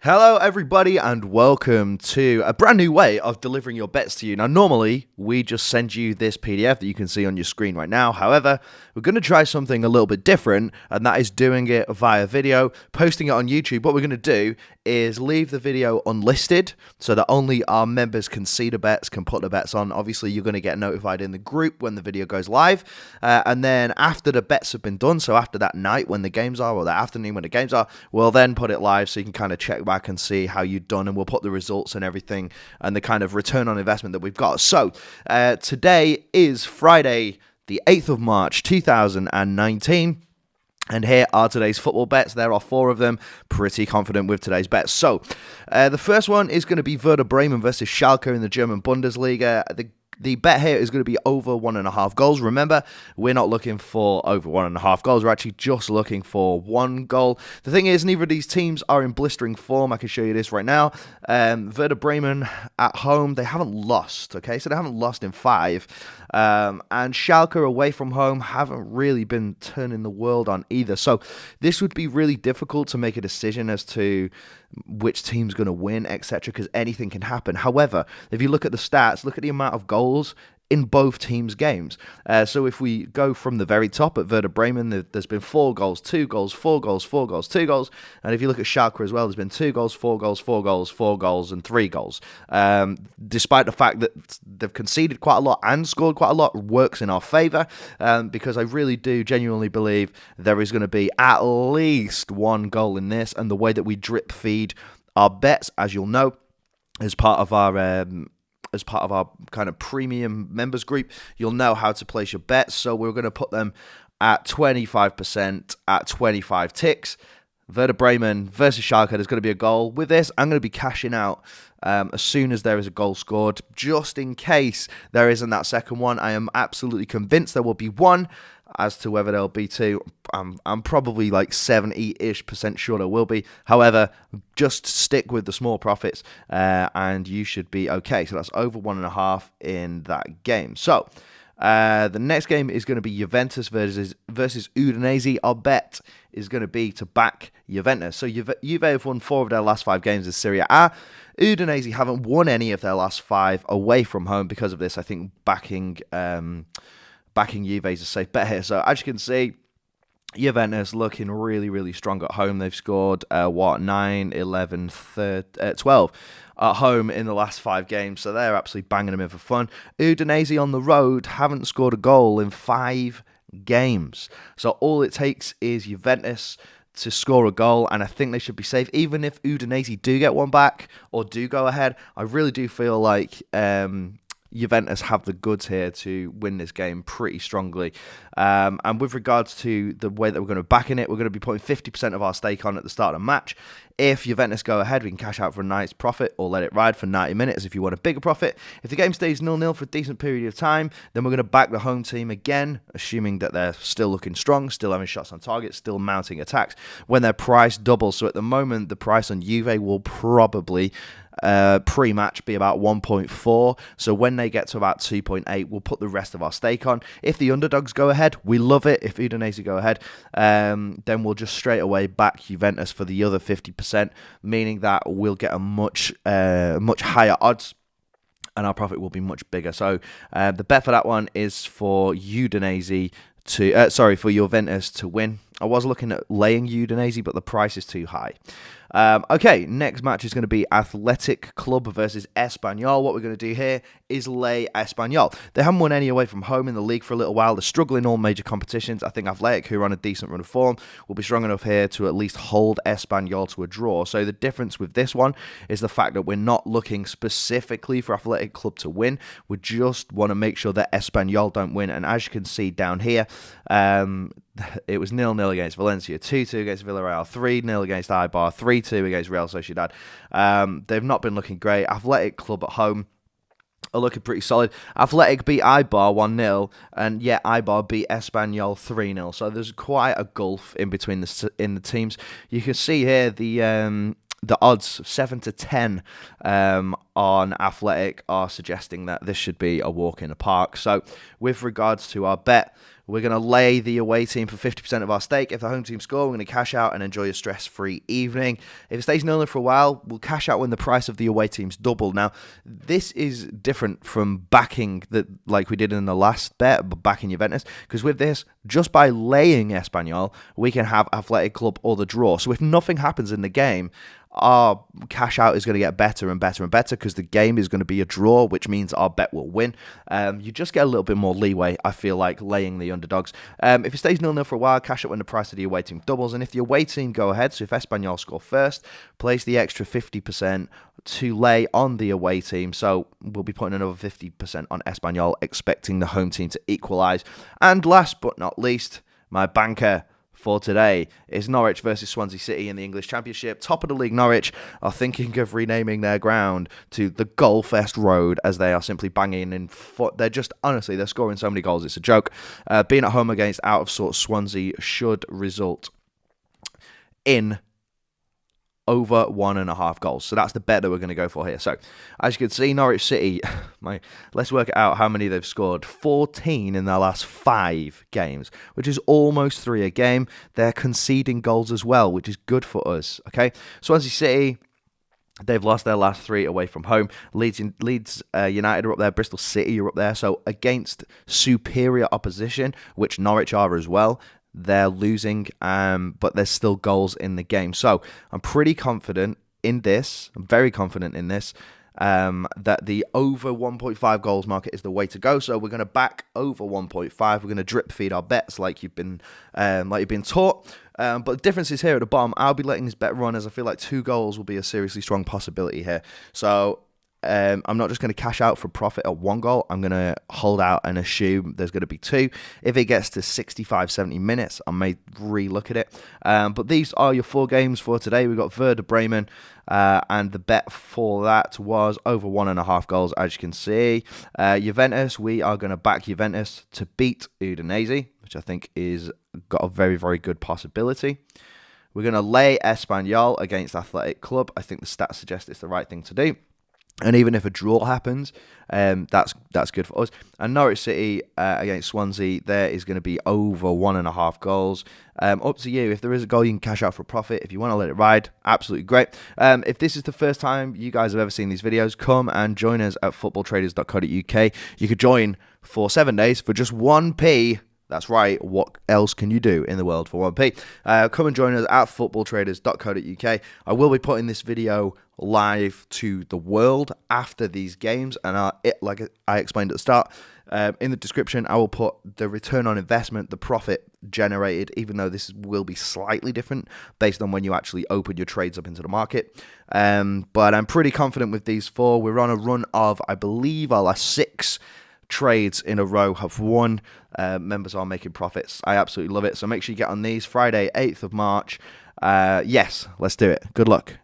Hello everybody and welcome to a brand new way of delivering your bets to you. Now normally we just send you this PDF that you can see on your screen right now. However, we're going to try something a little bit different, and that is doing it via video, posting it on YouTube. What we're going to do is leave the video unlisted so that only our members can see the bets, can put the bets on. Obviously you're going to get notified in the group when the video goes live, and then after the bets have been done, so after that night when the games are, or that afternoon when the games are, we'll then put it live so you can kind of check back and see how you've done, and we'll put the results and everything and the kind of return on investment that we've got. So today is Friday the 8th of March 2019, and here are today's football bets. There are 4 of them. Pretty confident with today's bets. So the first one is going to be Werder Bremen versus Schalke in the German Bundesliga. The bet here is going to be over 1.5 goals. Remember, we're not looking for over 1.5 goals. We're actually just looking for 1 goal. The thing is, neither of these teams are in blistering form. I can show you this right now. Werder Bremen at home, they haven't lost, okay? So they haven't lost in 5. And Schalke away from home haven't really been turning the world on either. So this would be really difficult to make a decision as to which team's going to win, etc., because anything can happen. However, if you look at the stats, look at the amount of goals in both teams' games. So if we go from the very top at Werder Bremen, there's been 4 goals, 2 goals, 4 goals, 4 goals, 2 goals. And if you look at Schalke as well, there's been 2 goals, 4 goals, 4 goals, 4 goals, and 3 goals. Despite the fact that they've conceded quite a lot and scored quite a lot, works in our favour, because I really do genuinely believe there is going to be at least 1 goal in this. And the way that we drip feed our bets, as you'll know, as part of our kind of premium members group, you'll know how to place your bets. So we're going to put them at 25% at 25 ticks. Werder Bremen versus Schalke, there's going to be a goal. With this, I'm going to be cashing out as soon as there is a goal scored, just in case there isn't that second one. I am absolutely convinced there will be 1. As to whether there'll be 2, I'm probably like 70-ish% sure there will be. However, just stick with the small profits and you should be okay. So that's over 1.5 in that game. So the next game is going to be Juventus versus Udinese. Our bet is going to be to back Juventus. So Juve have won 4 of their last 5 games in Serie A. Udinese haven't won any of their last 5 away from home. Because of this, I think backing Juve is a safe bet here. So as you can see, Juventus looking really, really strong at home. They've scored 9, 11, 12 at home in the last 5 games. So they're absolutely banging them in for fun. Udinese on the road haven't scored a goal in 5 games. So all it takes is Juventus to score a goal, and I think they should be safe. Even if Udinese do get one back or do go ahead, I really do feel like Juventus have the goods here to win this game pretty strongly. And with regards to the way that we're going to back in it, we're going to be putting 50% of our stake on at the start of the match. If Juventus go ahead, we can cash out for a nice profit or let it ride for 90 minutes if you want a bigger profit. If the game stays 0-0 for a decent period of time, then we're going to back the home team again, assuming that they're still looking strong, still having shots on target, still mounting attacks, when their price doubles. So at the moment, the price on Juve will probably pre-match be about 1.4. So when they get to about 2.8, we'll put the rest of our stake on. If the underdogs go ahead, we love it. If Udinese go ahead, then we'll just straight away back Juventus for the other 50%, meaning that we'll get a much higher odds, and our profit will be much bigger. So the bet for that one is for Udinese to for Juventus to win. I was looking at laying Udinese, but the price is too high. Okay, next match is going to be Athletic Club versus Espanyol. What we're going to do here is lay Espanyol. They haven't won any away from home in the league for a little while. They're struggling in all major competitions. I think Athletic, who are on a decent run of form, will be strong enough here to at least hold Espanyol to a draw. So the difference with this one is the fact that we're not looking specifically for Athletic Club to win. We just want to make sure that Espanyol don't win. And as you can see down here, it was 0-0 against Valencia, 2-2 against Villarreal, 3-0 against Eibar, 3-2 against Real Sociedad. They've not been looking great. Athletic Club at home are looking pretty solid. Athletic beat Eibar 1-0, and yet Eibar beat Espanyol 3-0. So there's quite a gulf in between the teams. You can see here the odds 7-10 on Athletic are suggesting that this should be a walk in the park. So with regards to our bet, We're going to lay the away team for 50% of our stake. If the home team score, we're going to cash out and enjoy a stress-free evening. If it stays 0-0 for a while, we'll cash out when the price of the away team's double. Now, this is different from backing like we did in the last bet, backing Juventus, because with this, just by laying Espanyol, we can have Athletic Club or the draw. So if nothing happens in the game, our cash out is going to get better and better and better because the game is going to be a draw, which means our bet will win. You just get a little bit more leeway, I feel like, laying the underdogs. If it stays 0-0 for a while, cash out when the price of the away team doubles. And if the away team go ahead, so if Espanyol score first, place the extra 50% to lay on the away team. So we'll be putting another 50% on Espanyol, expecting the home team to equalise. And last but not least, my banker for today is Norwich versus Swansea City in the English Championship. Top of the league Norwich are thinking of renaming their ground to the Goalfest Road, as they are simply banging in foot. They're just, honestly, they're scoring so many goals, it's a joke. Being at home against out of sorts Swansea should result in over 1.5 goals. So that's the bet that we're going to go for here. So as you can see, Norwich City, let's work it out how many they've scored. 14 in their last 5 games, which is almost 3 a game. They're conceding goals as well, which is good for us. Okay, Swansea City, they've lost their last 3 away from home. Leeds United are up there. Bristol City are up there. So against superior opposition, which Norwich are as well, they're losing, but there's still goals in the game. So I'm pretty confident in this. I'm very confident in this, that the over 1.5 goals market is the way to go. So we're going to back over 1.5. We're going to drip feed our bets like you've been taught. But the difference is here at the bottom. I'll be letting this bet run, as I feel like 2 goals will be a seriously strong possibility here. So I'm not just going to cash out for profit at 1 goal. I'm going to hold out and assume there's going to be 2. If it gets to 65, 70 minutes, I may re-look at it. But these are your 4 games for today. We've got Werder Bremen, and the bet for that was over 1.5 goals, as you can see. Juventus, we are going to back Juventus to beat Udinese, which I think is got a very, very good possibility. We're going to lay Espanyol against Athletic Club. I think the stats suggest it's the right thing to do. And even if a draw happens, that's good for us. And Norwich City against Swansea, there is going to be over 1.5 goals. Up to you. If there is a goal, you can cash out for a profit. If you want to let it ride, absolutely great. If this is the first time you guys have ever seen these videos, come and join us at footballtraders.co.uk. You could join for 7 days for just 1p. That's right. What else can you do in the world for 1p? Come and join us at footballtraders.co.uk. I will be putting this video live to the world after these games, and like I explained at the start, in the description, I will put the return on investment, the profit generated, even though this will be slightly different based on when you actually open your trades up into the market. But I'm pretty confident with these 4. We're on a run of, I believe, our last 6 trades in a row have won. Members are making profits. I absolutely love it. So make sure you get on these. Friday, 8th of March. Yes, let's do it. Good luck.